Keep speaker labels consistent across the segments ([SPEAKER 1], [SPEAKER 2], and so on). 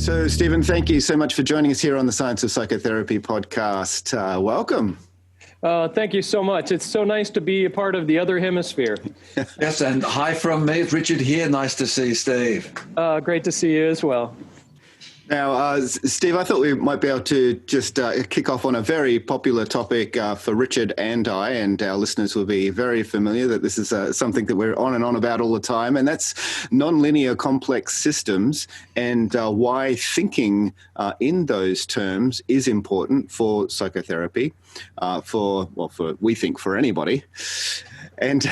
[SPEAKER 1] So, Stephen, thank you so much for joining us here on the Science of Psychotherapy podcast. Welcome.
[SPEAKER 2] Thank you so much. It's so nice to be a part of the other hemisphere.
[SPEAKER 3] Yes, and hi from me, Richard here. Nice to see you, Steve.
[SPEAKER 2] Great to see you as well.
[SPEAKER 1] Now, Steve, I thought we might be able to just kick off on a very popular topic for Richard and I, and our listeners will be very familiar that this is something that we're on and on about all the time, and that's nonlinear complex systems and why thinking in those terms is important for psychotherapy, we think for anybody. And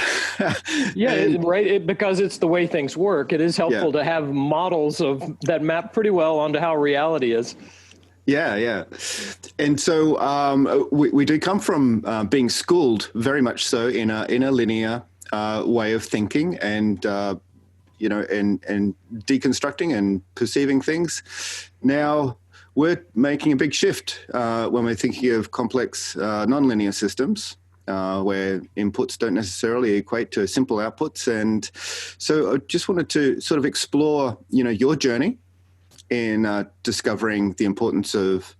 [SPEAKER 2] right, because it's the way things work. It is helpful to have models that map pretty well onto how reality is.
[SPEAKER 1] Yeah. And so we do come from being schooled very much so in a linear way of thinking and deconstructing and perceiving things. Now we're making a big shift when we're thinking of complex nonlinear systems. Where inputs don't necessarily equate to simple outputs. And so I just wanted to sort of explore, your journey in discovering the importance of,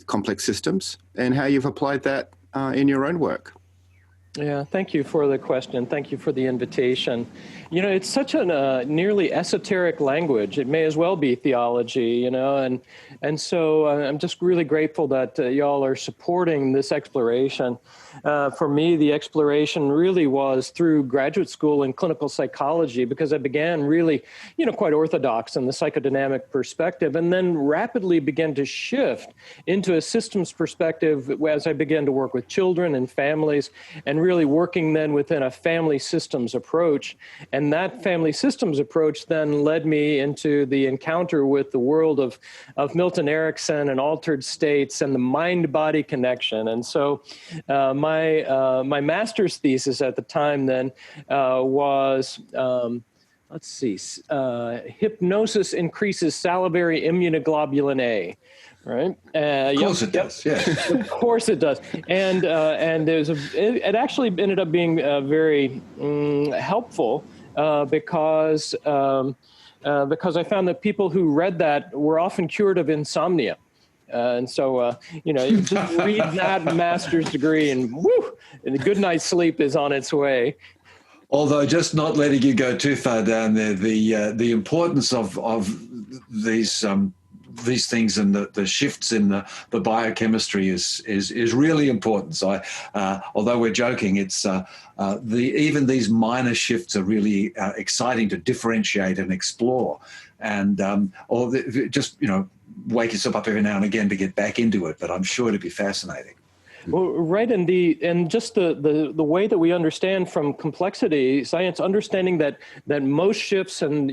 [SPEAKER 1] complex systems and how you've applied that in your own work.
[SPEAKER 2] Yeah, thank you for the question. Thank you for the invitation. It's such a nearly esoteric language. It may as well be theology, and so I'm just really grateful that y'all are supporting this exploration. For me, the exploration really was through graduate school in clinical psychology because I began really, quite orthodox in the psychodynamic perspective and then rapidly began to shift into a systems perspective as I began to work with children and families and really working then within a family systems approach. And that family systems approach then led me into the encounter with the world of Milton Erickson and altered states and the mind-body connection. And so my master's thesis at the time then was, hypnosis increases salivary immunoglobulin A. Right.
[SPEAKER 3] Of course it does. Yeah.
[SPEAKER 2] Of course it does. And it actually ended up being very helpful because I found that people who read that were often cured of insomnia. And so, you just read that master's degree and and a good night's sleep is on its way.
[SPEAKER 3] Although just not letting you go too far down there, the importance of these things and the shifts in the biochemistry is really important. So although we're joking, it's even these minor shifts are really exciting to differentiate and explore, and wake yourself up every now and again to get back into it. But I'm sure it'd be fascinating.
[SPEAKER 2] Well, right, and just the way that we understand from complexity science, understanding that most shifts, and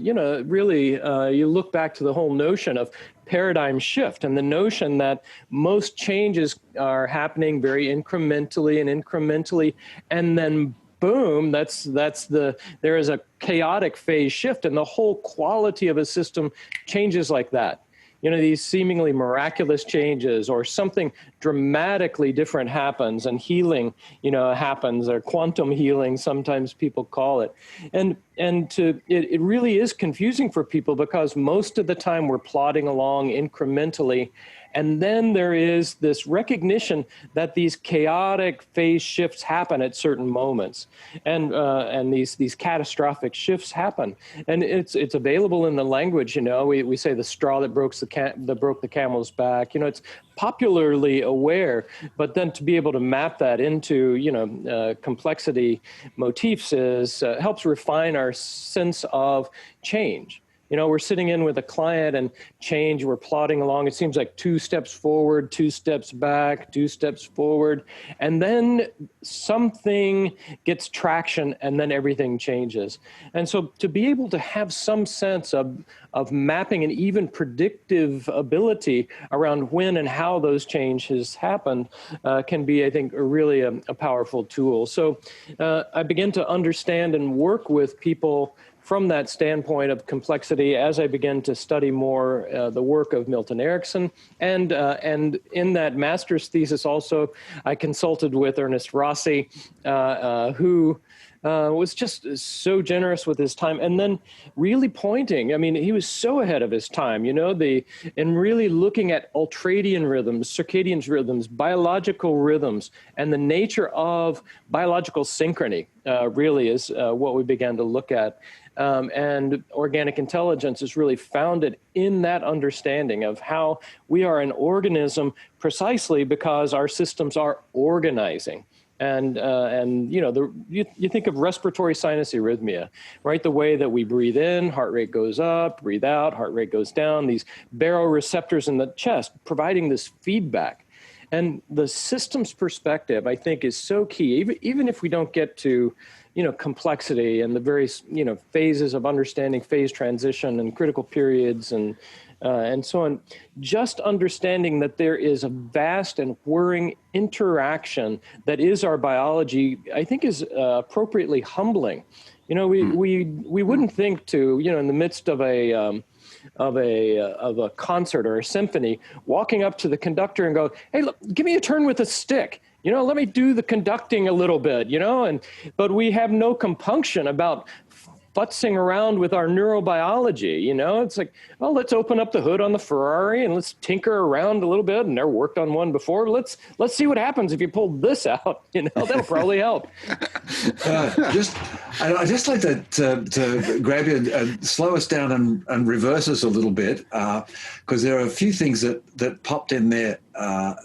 [SPEAKER 2] really you look back to the whole notion of paradigm shift and the notion that most changes are happening very incrementally, and then boom, there is a chaotic phase shift, and the whole quality of a system changes like that. These seemingly miraculous changes or something dramatically different happens and healing, happens, or quantum healing, sometimes people call it. And it really is confusing for people because most of the time we're plodding along incrementally. And then there is this recognition that these chaotic phase shifts happen at certain moments, and these catastrophic shifts happen. And it's available in the language. We say the straw that broke the camel's back. It's popularly aware, but then to be able to map that into complexity motifs helps refine our sense of change. We're sitting in with a client and change, we're plodding along. It seems like 2 steps forward, 2 steps back, 2 steps forward. And then something gets traction and then everything changes. And so to be able to have some sense of mapping and even predictive ability around when and how those changes happened can be, I think, really a powerful tool. So I begin to understand and work with people from that standpoint of complexity as I began to study more the work of Milton Erickson. And in that master's thesis also, I consulted with Ernest Rossi, who was just so generous with his time, and then really pointing. I mean, he was so ahead of his time, and really looking at ultradian rhythms, circadian rhythms, biological rhythms, and the nature of biological synchrony really is what we began to look at. And organic intelligence is really founded in that understanding of how we are an organism precisely because our systems are organizing. And you think of respiratory sinus arrhythmia, right? The way that we breathe in, heart rate goes up, breathe out, heart rate goes down, these baroreceptors in the chest providing this feedback. And the systems perspective, I think, is so key, even if we don't get to complexity and the various, phases of understanding phase transition and critical periods and so on. Just understanding that there is a vast and whirring interaction that is our biology, I think, is appropriately humbling. We wouldn't think to, in the midst of a concert or a symphony, walking up to the conductor and go, "Hey, look, give me a turn with a stick. Let me do the conducting a little bit, but we have no compunction about futzing around with our neurobiology. It's like, well, let's open up the hood on the Ferrari and let's tinker around a little bit. And never worked on one before. Let's see what happens if you pull this out. That'll probably help.
[SPEAKER 3] I'd just like to grab you and slow us down and reverse us a little bit, because there are a few things that popped in there,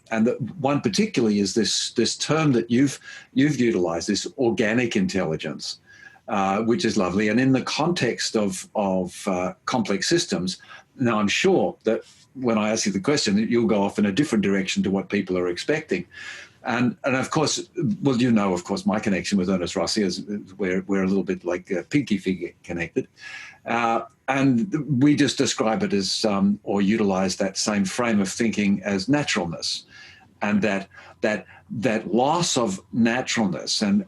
[SPEAKER 3] and one particularly is this term that you've utilized, this organic intelligence. Which is lovely. And in the context of complex systems, now I'm sure that when I ask you the question, you'll go off in a different direction to what people are expecting. And of course, well, of course, my connection with Ernest Rossi is we're a little bit like pinky finger connected. And we just describe it as, or utilize that same frame of thinking as naturalness. And that loss of naturalness. And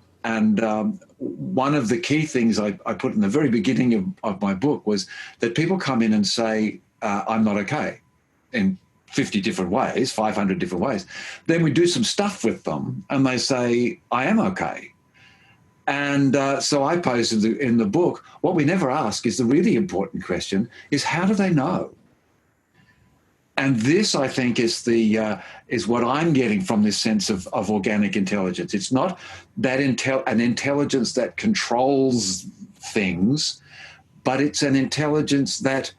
[SPEAKER 3] one of the key things I put in the very beginning of my book was that people come in and say, I'm not okay, in 50 different ways, 500 different ways. Then we do some stuff with them and they say, I am okay. And so I pose in the book, what we never ask is the really important question is, how do they know? And this, I think, is what I'm getting from this sense of organic intelligence. It's not that an intelligence that controls things, but it's an intelligence that ...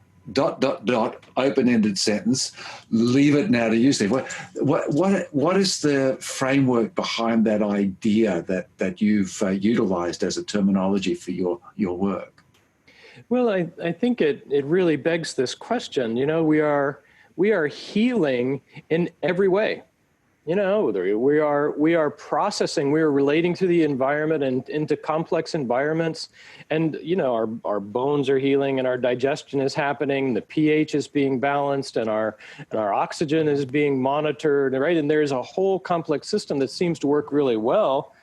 [SPEAKER 3] open-ended sentence. Leave it now to you, Steve. What is the framework behind that idea that you've utilized as a terminology for your work?
[SPEAKER 2] Well, I think it really begs this question. We are healing in every way. We are processing, we are relating to the environment and into complex environments. And, our bones are healing and our digestion is happening. The pH is being balanced and our oxygen is being monitored, right? And there's a whole complex system that seems to work really well,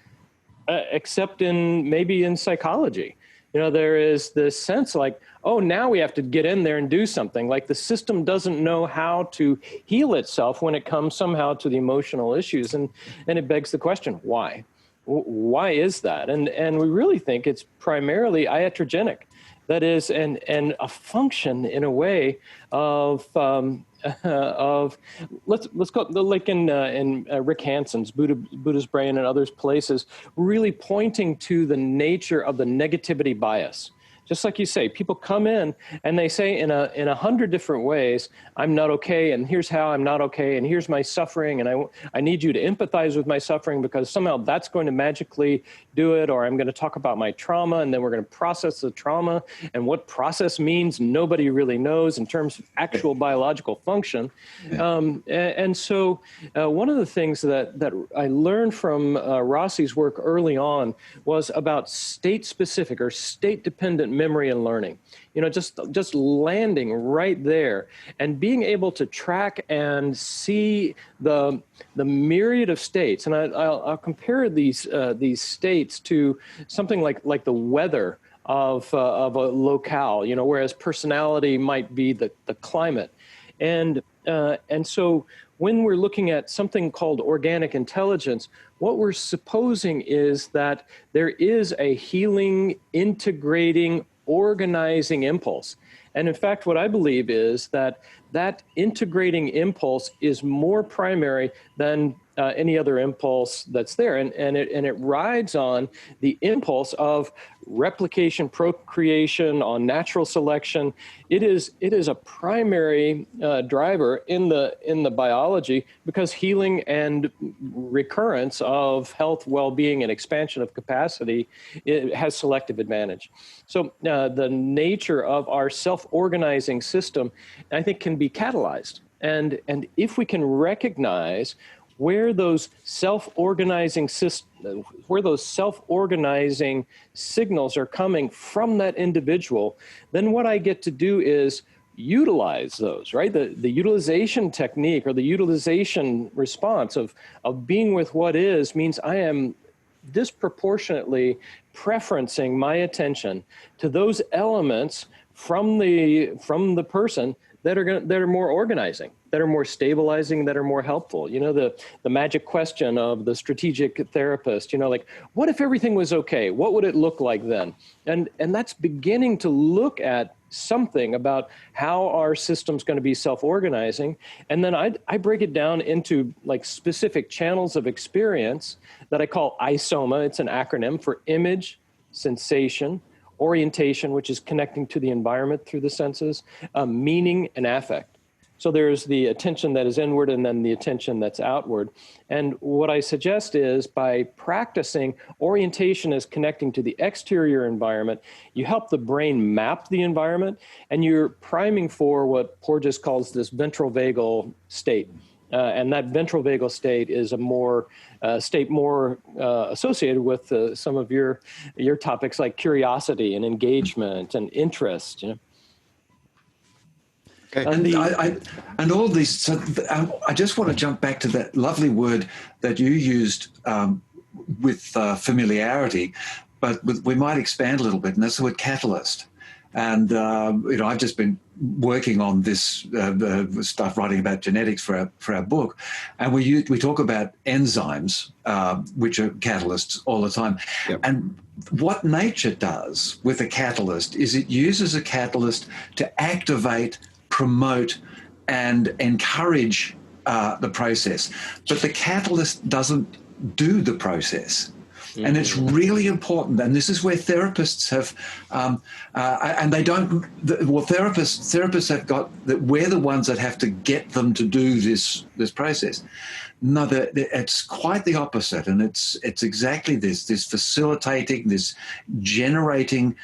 [SPEAKER 2] except maybe in psychology. There is this sense like, oh, now we have to get in there and do something. Like the system doesn't know how to heal itself when it comes somehow to the emotional issues. And it begs the question, why? Why is that? And we really think it's primarily iatrogenic. That is, and a function in a way of let's go like in Rick Hanson's Buddha's Brain and others places, really pointing to the nature of the negativity bias. Just like you say, people come in and they say in 100 different ways, I'm not okay, and here's how I'm not okay, and here's my suffering, and I need you to empathize with my suffering because somehow that's going to magically do it, or I'm going to talk about my trauma, and then we're going to process the trauma, and what process means nobody really knows in terms of actual biological function. And so one of the things that I learned from Rossi's work early on was about state-specific or state-dependent memory and learning. Just landing right there and being able to track and see the myriad of states. And I'll compare these states to something like the weather of a locale, whereas personality might be the climate. And so when we're looking at something called organic intelligence, what we're supposing is that there is a healing, integrating, organizing impulse. And in fact, what I believe is that that integrating impulse is more primary than any other impulse that's there. And it rides on the impulse of replication, procreation, on natural selection. It is a primary driver in the biology, because healing and recurrence of health, well-being, and expansion of capacity, it has selective advantage. So the nature of our self-organizing system, I think, can be catalyzed. And if we can recognize where those self-organizing signals are coming from that individual, then what I get to do is utilize those, right? The utilization technique, or the utilization response of being with what is, means I am disproportionately preferencing my attention to those elements from the person that are more organizing, that are more stabilizing, that are more helpful. You know, the magic question of the strategic therapist, you know, like, what if everything was okay? What would it look like then? And that's beginning to look at something about how our system's going to be self-organizing. And then I break it down into like specific channels of experience that I call ISOMA. It's an acronym for image, sensation, orientation, which is connecting to the environment through the senses, meaning, and affect. So there's the attention that is inward, and then the attention that's outward. And what I suggest is, by practicing orientation as connecting to the exterior environment, you help the brain map the environment, and you're priming for what Porges calls this ventral vagal state. And that ventral vagal state is a more associated with some of your topics, like curiosity and engagement and interest. You know?
[SPEAKER 3] Okay. And all these. So I just want to jump back to that lovely word that you used with familiarity, but we might expand a little bit, and that's the word catalyst. And you know, I've just been working on this stuff, writing about genetics for our book, and we talk about enzymes, which are catalysts all the time. Yep. And what nature does with a catalyst is it uses a catalyst to activate, promote, and encourage the process, but the catalyst doesn't do the process. And it's really important, and this is where therapists have, and they don't. Well, therapists have got that. We're the ones that have to get them to do this process. No, it's quite the opposite, and it's exactly this facilitating, this generating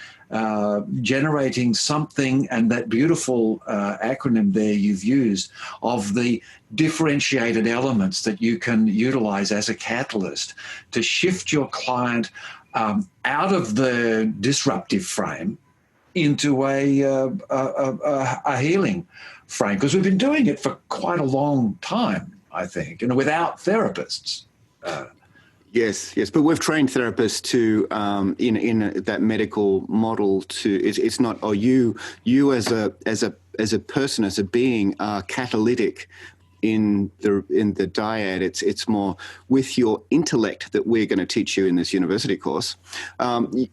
[SPEAKER 3] something, and that beautiful acronym there you've used of the differentiated elements that you can utilize as a catalyst to shift your client out of the disruptive frame into a healing frame, because we've been doing it for quite a long time, I think, and without therapists.
[SPEAKER 1] Yes, but we've trained therapists to in that medical model to. It's not you as a person, as a being, are catalytic in the dyad. It's more with your intellect that we're going to teach you in this university course.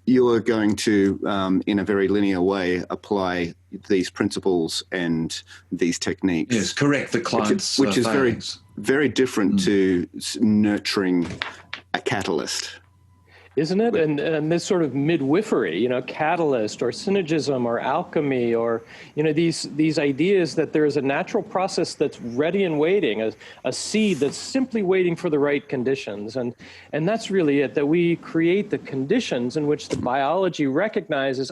[SPEAKER 1] You are going to, in a very linear way, apply these principles and these techniques.
[SPEAKER 3] Yes, correct the client's
[SPEAKER 1] which is very different to nurturing a catalyst.
[SPEAKER 2] Isn't it? And this sort of midwifery, you know, catalyst or synergism or alchemy, or, you know, these ideas that there is a natural process that's ready and waiting, a seed that's simply waiting for the right conditions. And that's really it, that we create the conditions in which the biology recognizes,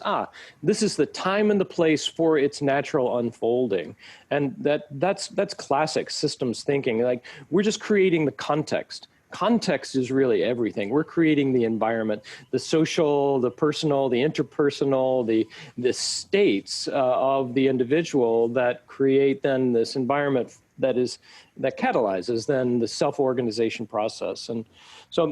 [SPEAKER 2] this is the time and the place for its natural unfolding. And that's classic systems thinking. Like, we're just creating the context. Context is really everything. We're creating the environment, the social, the personal, the interpersonal, the states of the individual that create then this environment that catalyzes then the self-organization process. And so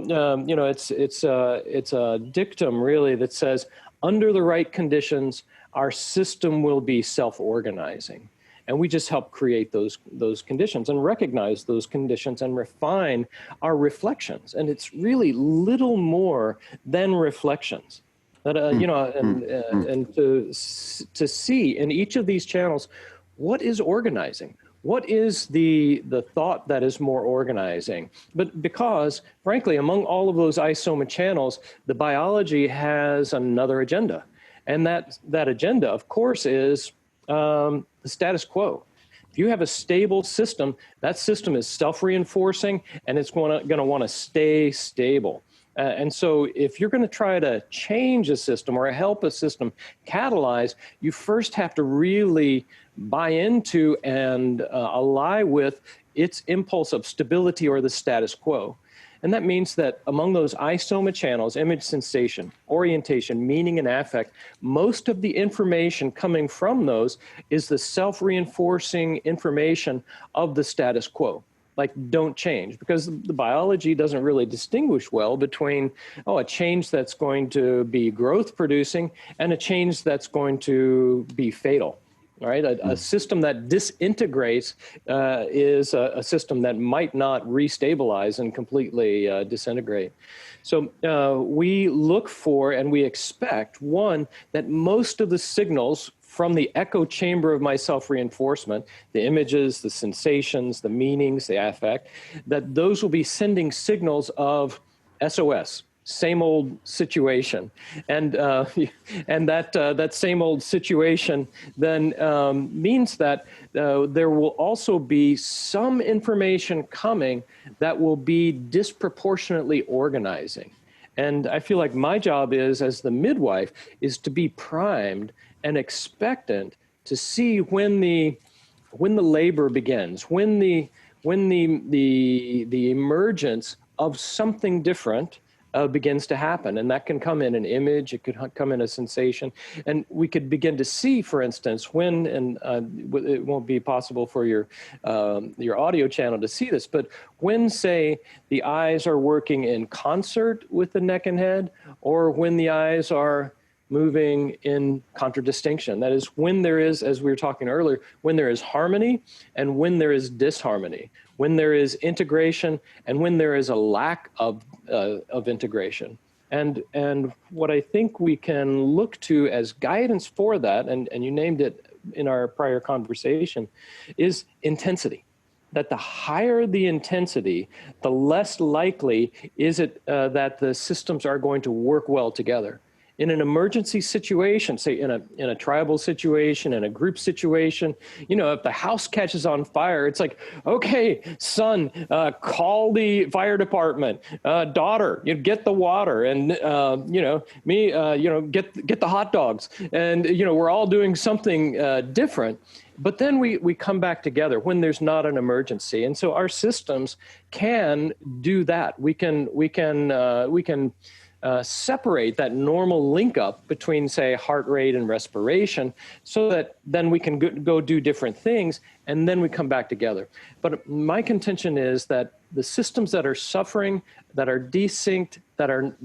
[SPEAKER 2] you know, it's a dictum really that says, under the right conditions, our system will be self-organizing. And we just help create those conditions and recognize those conditions and refine our reflections. And it's really little more than reflections. That, and to see in each of these channels, what is organizing? What is the thought that is more organizing? But because, frankly, among all of those isoma channels, the biology has another agenda. And that agenda, of course, is the status quo. If you have a stable system, that system is self-reinforcing, and it's going to want to stay stable. And so if you're going to try to change a system or help a system catalyze, you first have to really buy into and ally with its impulse of stability or the status quo. And that means that among those isoma channels, image, sensation, orientation, meaning, and affect, most of the information coming from those is the self-reinforcing information of the status quo. Like, don't change, because the biology doesn't really distinguish well between, a change that's going to be growth producing and a change that's going to be fatal. All right, a system that disintegrates is a system that might not restabilize and completely disintegrate. So we look for and we expect, one, that most of the signals from the echo chamber of my self-reinforcement, the images, the sensations, the meanings, the affect, that those will be sending signals of SOS, same old situation. And that same old situation then means that there will also be some information coming that will be disproportionately organizing. And I feel like my job is, as the midwife, is to be primed and expectant to see when the labor begins, when the emergence of something different begins to happen. And that can come in an image, it could come in a sensation. And we could begin to see, for instance, when, and it won't be possible for your audio channel to see this, but when, say, the eyes are working in concert with the neck and head, or when the eyes are moving in contradistinction. That is, when there is, as we were talking earlier, when there is harmony and when there is disharmony, when there is integration and when there is a lack of integration. And what I think we can look to as guidance for that, and you named it in our prior conversation, is intensity. That the higher the intensity, the less likely is it that the systems are going to work well together. In an emergency situation, say in a tribal situation, in a group situation, if the house catches on fire, it's like, okay, son, call the fire department. Daughter, get the water, and get the hot dogs, and we're all doing something different. But then we come back together when there's not an emergency, and so our systems can do that. We can separate that normal link up between, say, heart rate and respiration, so that then we can go do different things, and then we come back together. But my contention is that the systems that are suffering, that are desynced, that are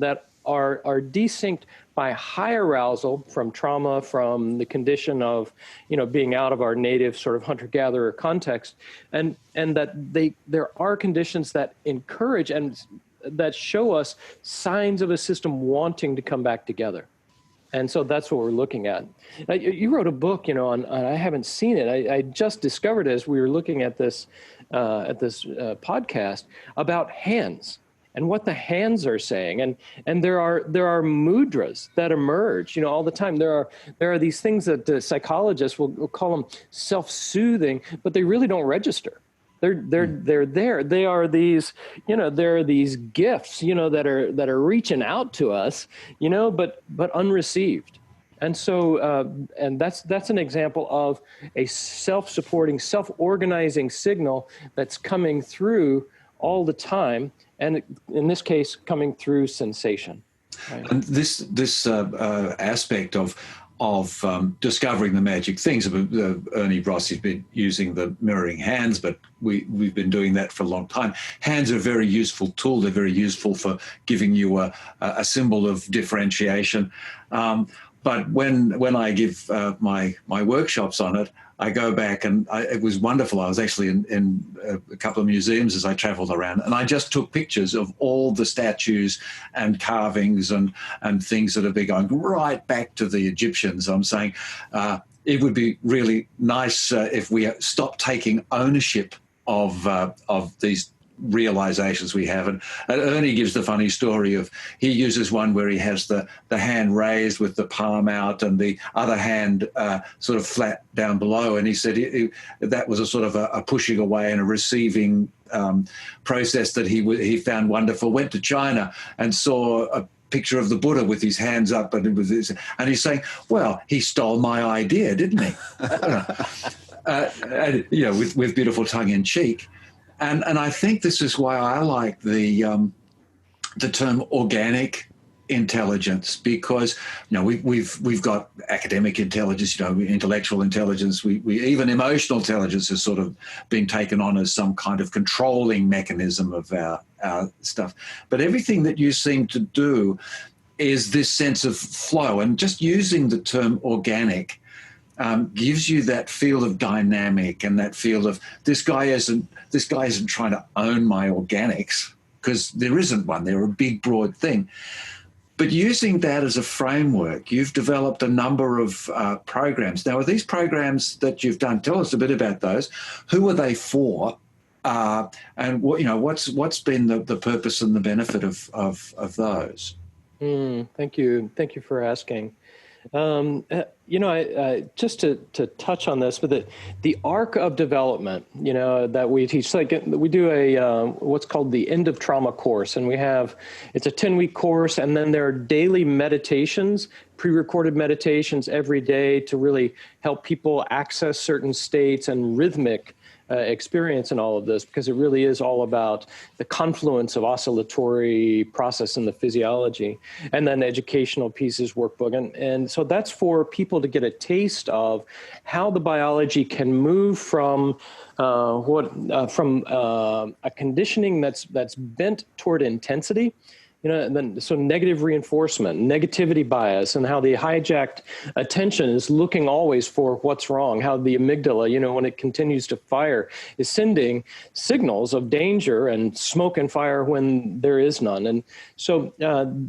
[SPEAKER 2] desynced by high arousal from trauma, from the condition of, being out of our native sort of hunter-gatherer context, and that there are conditions that encourage and that show us signs of a system wanting to come back together. And so that's what we're looking at. You wrote a book, on I haven't seen it. I just discovered it as we were looking at this podcast about hands and what the hands are saying. And there are mudras that emerge, all the time. There are these things that psychologists will call them self-soothing, but they really don't register. They're there. They are these, there are these gifts, that are reaching out to us, but unreceived. And so, and that's an example of a self-supporting, self-organizing signal that's coming through all the time, and in this case, coming through sensation. Right?
[SPEAKER 3] And this aspect of discovering the magic things. Ernie Ross has been using the mirroring hands, but we've been doing that for a long time. Hands are a very useful tool. They're very useful for giving you a symbol of differentiation. But But when I give my workshops on it, I go back and it was wonderful. I was actually in a couple of museums as I traveled around, and I just took pictures of all the statues and carvings and things that have been going right back to the Egyptians. I'm saying it would be really nice if we stopped taking ownership of these realizations we have. And Ernie gives the funny story of, he uses one where he has the hand raised with the palm out and the other hand sort of flat down below. And he said that was a sort of a pushing away and a receiving process that he found wonderful. Went to China and saw a picture of the Buddha with his hands up, and he's saying, well, he stole my idea, didn't he? And, with beautiful tongue in cheek. And I think this is why I like the term organic intelligence, because we've got academic intelligence, intellectual intelligence, we even emotional intelligence has sort of been taken on as some kind of controlling mechanism of our stuff. But everything that you seem to do is this sense of flow, and just using the term organic gives you that feel of dynamic and that feel of this guy isn't trying to own my organics, because there isn't one. They're a big, broad thing. But using that as a framework, you've developed a number of programs. Now, are these programs that you've done? Tell us a bit about those. Who are they for? And what's been the purpose and the benefit of those?
[SPEAKER 2] Thank you. Thank you for asking. Just to touch on this, but the arc of development, that we teach, like we do a what's called the end of trauma course, and it's a 10-week course, and then there are daily meditations, pre-recorded meditations every day to really help people access certain states and rhythmic experience in all of this, because it really is all about the confluence of oscillatory process in the physiology, and then educational pieces, workbook. And so that's for people to get a taste of how the biology can move from a conditioning that's bent toward intensity, and then so negative reinforcement, negativity bias, and how the hijacked attention is looking always for what's wrong, how the amygdala, when it continues to fire, is sending signals of danger and smoke and fire when there is none. And so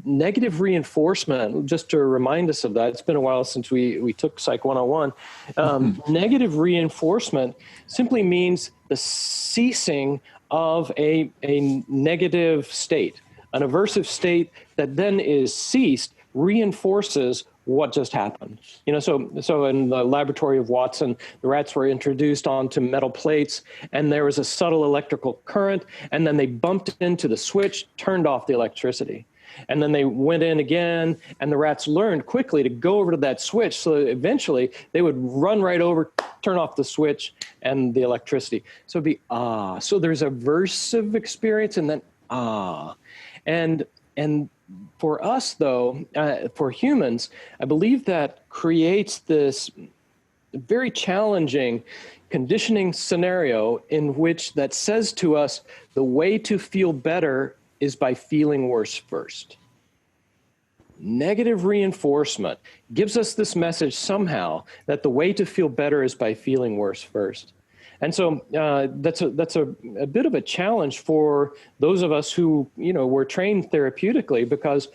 [SPEAKER 2] negative reinforcement, just to remind us of that, it's been a while since we took Psych 101, negative reinforcement simply means the ceasing of a negative state. An aversive state that then is ceased reinforces what just happened. So in the laboratory of Watson, the rats were introduced onto metal plates, and there was a subtle electrical current, and then they bumped into the switch, turned off the electricity. And then they went in again, and the rats learned quickly to go over to that switch, so that eventually they would run right over, turn off the switch and the electricity. So it'd be So there's aversive experience, and then And for us, though, for humans, I believe that creates this very challenging conditioning scenario in which that says to us, the way to feel better is by feeling worse first. Negative reinforcement gives us this message somehow that the way to feel better is by feeling worse first. And so that's a bit of a challenge for those of us who, were trained therapeutically, because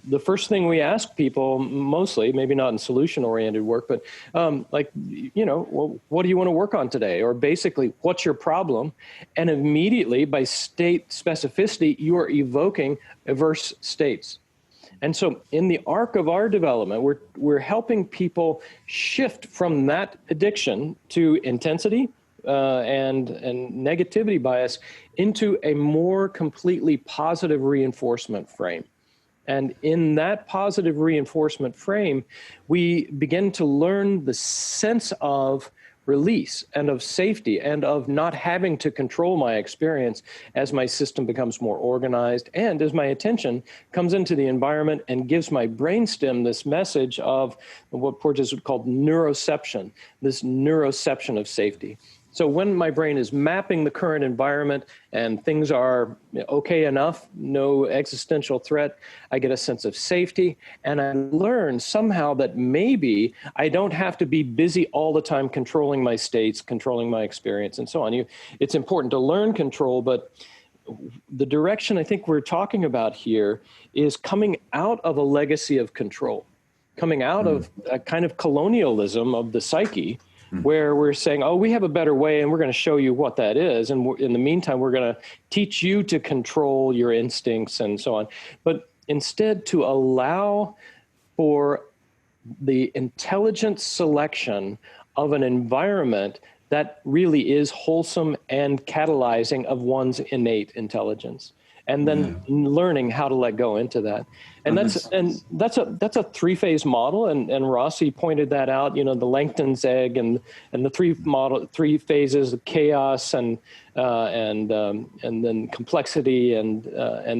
[SPEAKER 2] the first thing we ask people, mostly, maybe not in solution-oriented work, but what do you want to work on today? Or basically, what's your problem? And immediately, by state specificity, you are evoking averse states. And so in the arc of our development, we're helping people shift from that addiction to intensity, and negativity bias into a more completely positive reinforcement frame. And in that positive reinforcement frame, we begin to learn the sense of release and of safety and of not having to control my experience as my system becomes more organized and as my attention comes into the environment and gives my brainstem this message of what Porges would call neuroception, this neuroception of safety. So when my brain is mapping the current environment and things are okay enough, no existential threat, I get a sense of safety, and I learn somehow that maybe I don't have to be busy all the time controlling my states, controlling my experience, and so on. It's important to learn control, but the direction I think we're talking about here is coming out of a legacy of control, coming out of a kind of colonialism of the psyche, where we're saying, oh, we have a better way, and we're going to show you what that is. And in the meantime, we're going to teach you to control your instincts and so on. But instead, to allow for the intelligent selection of an environment that really is wholesome and catalyzing of one's innate intelligence, and then learning how to let go into that. And that's a three-phase model, and Rossi pointed that out. The Langton's egg and the three phases of chaos and then complexity and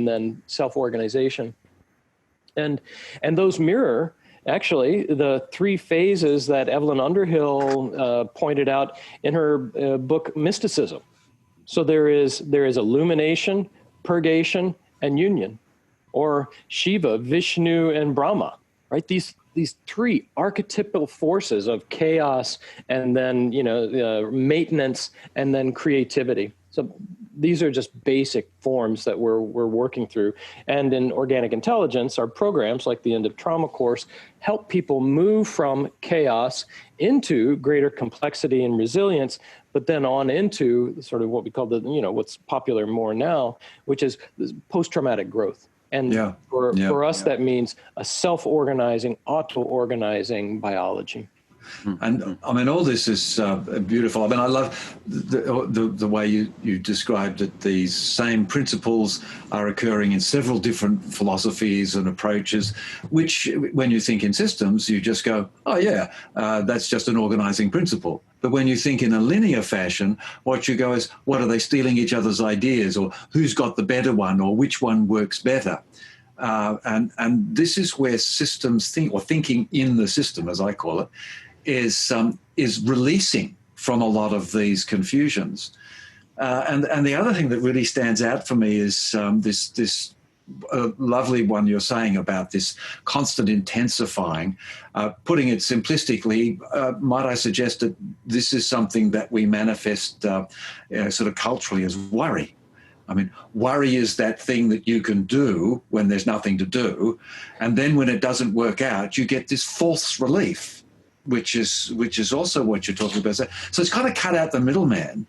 [SPEAKER 2] then self-organization, and those mirror actually the three phases that Evelyn Underhill pointed out in her book Mysticism. So there is illumination, purgation, and union, or Shiva, Vishnu, and Brahma, right? These three archetypal forces of chaos and then maintenance and then creativity. So these are just basic forms that we're working through. And in organic intelligence, our programs like the End of Trauma course help people move from chaos into greater complexity and resilience, but then on into sort of what we call what's popular more now, which is post-traumatic growth. And for us, that means a self-organizing, auto-organizing biology.
[SPEAKER 3] And I mean, all this is beautiful. I mean, I love the way you described that these same principles are occurring in several different philosophies and approaches, which when you think in systems, you just go, oh, yeah, that's just an organizing principle. But when you think in a linear fashion, what you go is, what are they stealing each other's ideas, or who's got the better one, or which one works better? And this is where systems think, or thinking in the system, as I call it, is releasing from a lot of these confusions. And the other thing that really stands out for me is this lovely one you're saying about this constant intensifying. Putting it simplistically, might I suggest that this is something that we manifest sort of culturally as worry. I mean, worry is that thing that you can do when there's nothing to do. And then when it doesn't work out, you get this false relief, which is also what you're talking about. So it's kind of cut out the middleman.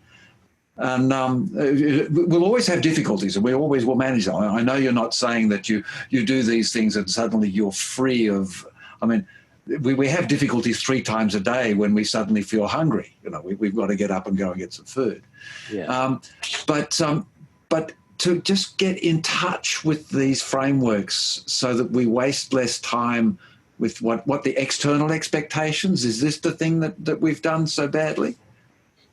[SPEAKER 3] And we'll always have difficulties, and we always will manage them. I know you're not saying that you do these things and suddenly you're free of, I mean, we have difficulties 3 times a day when we suddenly feel hungry. We've got to get up and go and get some food. Yeah. But to just get in touch with these frameworks so that we waste less time with what the external expectations, is this the thing that we've done so badly?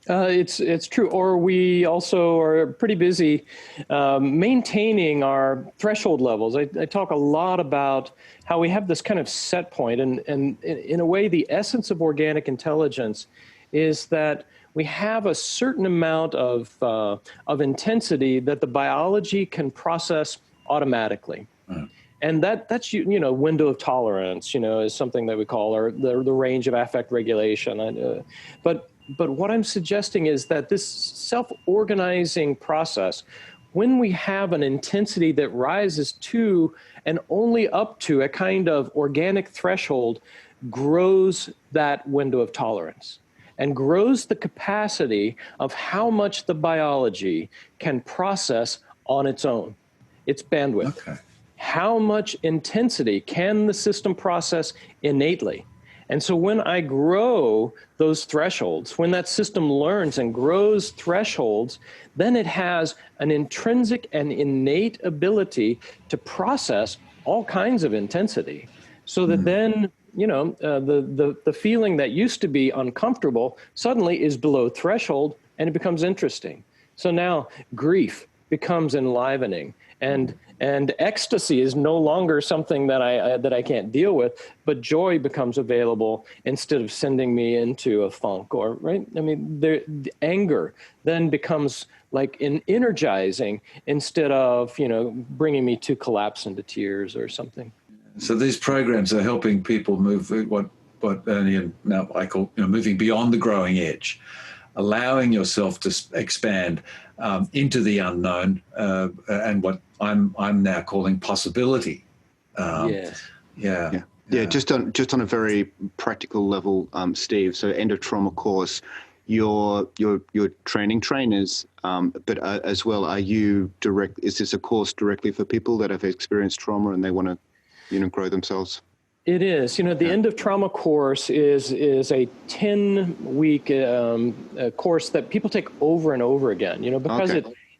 [SPEAKER 2] It's true. Or we also are pretty busy maintaining our threshold levels. I talk a lot about how we have this kind of set point, and in a way, the essence of organic intelligence is that we have a certain amount of intensity that the biology can process automatically. And that's window of tolerance, is something that we call the range of affect regulation. But what I'm suggesting is that this self-organizing process, when we have an intensity that rises to and only up to a kind of organic threshold, grows that window of tolerance and grows the capacity of how much the biology can process on its own, its bandwidth. Okay. How much intensity can the system process innately? And so when I grow those thresholds, when that system learns and grows thresholds, then it has an intrinsic and innate ability to process all kinds of intensity. So that then, the feeling that used to be uncomfortable suddenly is below threshold and it becomes interesting. So now grief becomes enlivening, and ecstasy is no longer something that I can't deal with, but joy becomes available instead of sending me into a funk, or right. I mean, the anger then becomes like energizing instead of bringing me to collapse into tears or something.
[SPEAKER 3] So these programs are helping people move what now I call moving beyond the growing edge, allowing yourself to expand into the unknown, and what I'm now calling possibility.
[SPEAKER 2] Yes.
[SPEAKER 1] Yeah. Just on a very practical level, Steve. So, End of Trauma course, you're training trainers, but as well, are you direct? Is this a course directly for people that have experienced trauma and they want to, grow themselves?
[SPEAKER 2] It is. The End of Trauma course is a 10-week course that people take over and over again. Because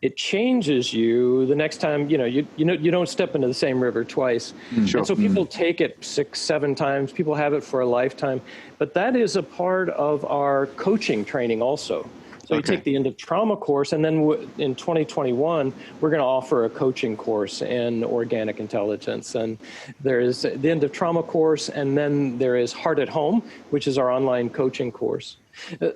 [SPEAKER 2] it changes you the next time. You don't step into the same river twice.
[SPEAKER 1] Sure.
[SPEAKER 2] And so people take it 6-7 times. People have it for a lifetime. But that is a part of our coaching training also. So you take the End of Trauma course, and then in 2021, we're going to offer a coaching course in organic intelligence. And there is the End of Trauma course, and then there is Heart at Home, which is our online coaching course.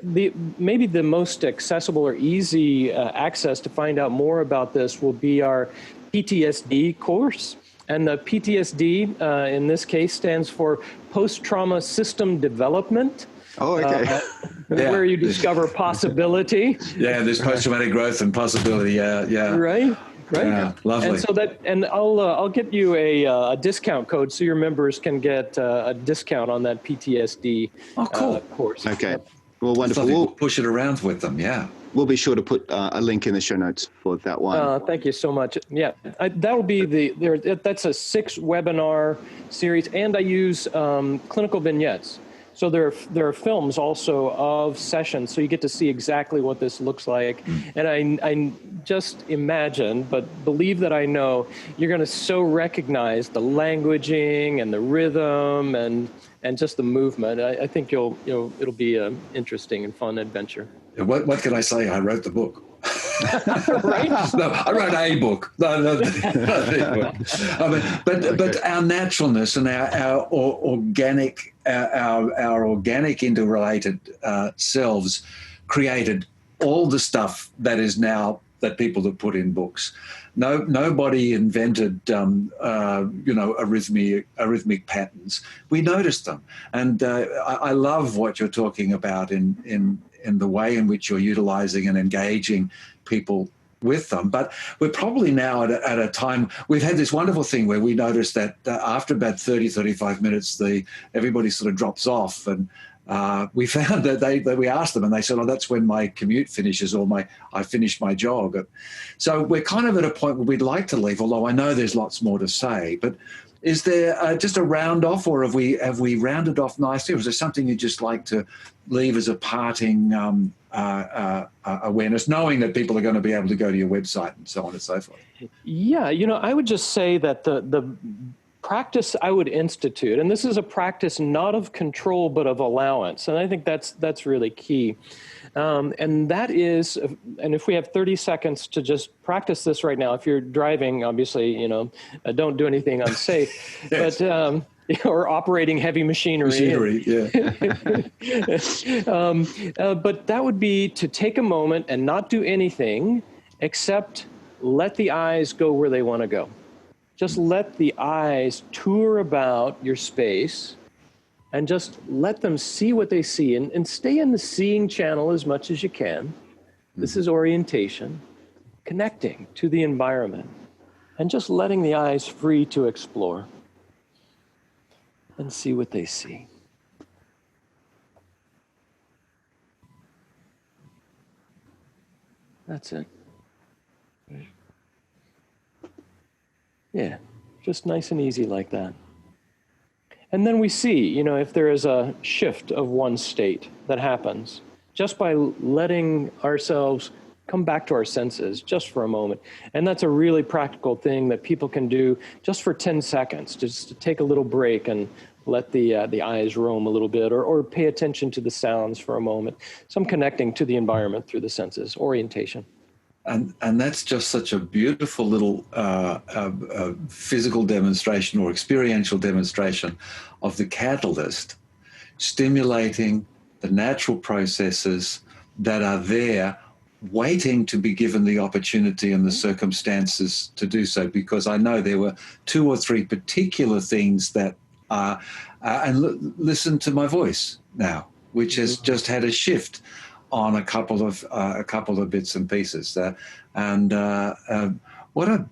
[SPEAKER 2] Maybe the most accessible or easy access to find out more about this will be our PTSD course. And the PTSD, in this case, stands for Post-Trauma System Development.
[SPEAKER 1] Oh, okay.
[SPEAKER 2] Where you discover possibility.
[SPEAKER 3] Yeah, there's post-traumatic growth and possibility. Yeah.
[SPEAKER 2] Right.
[SPEAKER 3] Yeah, lovely.
[SPEAKER 2] And I'll get you a discount code so your members can get a discount on that PTSD course.
[SPEAKER 1] Okay. Well, wonderful.
[SPEAKER 3] We'll push it around with them. Yeah.
[SPEAKER 1] We'll be sure to put a link in the show notes for that one.
[SPEAKER 2] Thank you so much. Yeah, that will be that's a 6-webinar series, and I use clinical vignettes. So there are films also of sessions, so you get to see exactly what this looks like. And I just imagine, but believe that I know, you're going to so recognize the languaging and the rhythm and just the movement. I think it'll be an interesting and fun adventure.
[SPEAKER 3] What can I say? I wrote the book.
[SPEAKER 2] Right?
[SPEAKER 3] No, I wrote a book. No, but our naturalness and our organic, our organic interrelated selves created all the stuff that is now that people have put in books. Nobody invented, arrhythmic patterns. We noticed them, and I love what you're talking about in the way in which you're utilizing and engaging people with them. But we're probably now at a time, we've had this wonderful thing where we notice that after about 30, 35 minutes, everybody sort of drops off. And we found that we asked them and they said, that's when my commute finishes or I finished my jog. So we're kind of at a point where we'd like to leave, although I know there's lots more to say. But is there just a round off, or have we rounded off nicely, or is there something you'd just like to leave as a parting awareness, knowing that people are going to be able to go to your website and so on and so forth?
[SPEAKER 2] Yeah, I would just say that the practice I would institute, and this is a practice not of control but of allowance, and I think that's really key. And that is, and if we have 30 seconds to just practice this right now, if you're driving, obviously, don't do anything unsafe, yes. But or operating heavy machinery.
[SPEAKER 3] Yeah.
[SPEAKER 2] But that would be to take a moment and not do anything except let the eyes go where they want to go. Just let the eyes tour about your space and just let them see what they see, and stay in the seeing channel as much as you can. This is orientation, connecting to the environment, and just letting the eyes free to explore and see what they see. That's it. Yeah, just nice and easy like that. And then we see, if there is a shift of one state that happens, just by letting ourselves come back to our senses just for a moment. And that's a really practical thing that people can do just for 10 seconds, just to take a little break and let the eyes roam a little bit, or pay attention to the sounds for a moment. So I'm connecting to the environment through the senses, orientation.
[SPEAKER 3] And that's just such a beautiful little physical demonstration or experiential demonstration of the catalyst stimulating the natural processes that are there waiting to be given the opportunity and the circumstances to do so. Because I know there were 2 or 3 particular things that are, listen to my voice now, which has just had a shift on a couple of bits and pieces. What a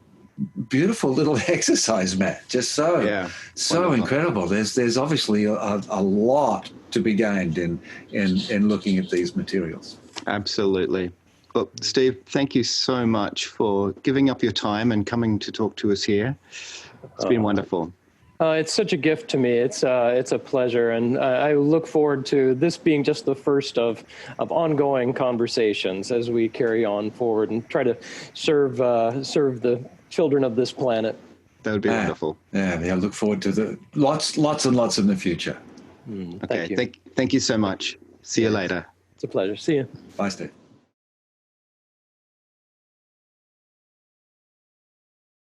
[SPEAKER 3] beautiful little exercise, Matt. Just so wonderful. Incredible. There's obviously a lot to be gained in looking at these materials.
[SPEAKER 1] Absolutely. Well, Steve, thank you so much for giving up your time and coming to talk to us here. It's been wonderful.
[SPEAKER 2] It's such a gift to me. It's a pleasure, and I look forward to this being just the first of ongoing conversations as we carry on forward and try to serve the children of this planet.
[SPEAKER 1] That would be wonderful.
[SPEAKER 3] Yeah, I look forward to lots and lots in the future.
[SPEAKER 1] Okay, thank you so much. See you later.
[SPEAKER 2] It's a pleasure. See you.
[SPEAKER 3] Bye, Steve.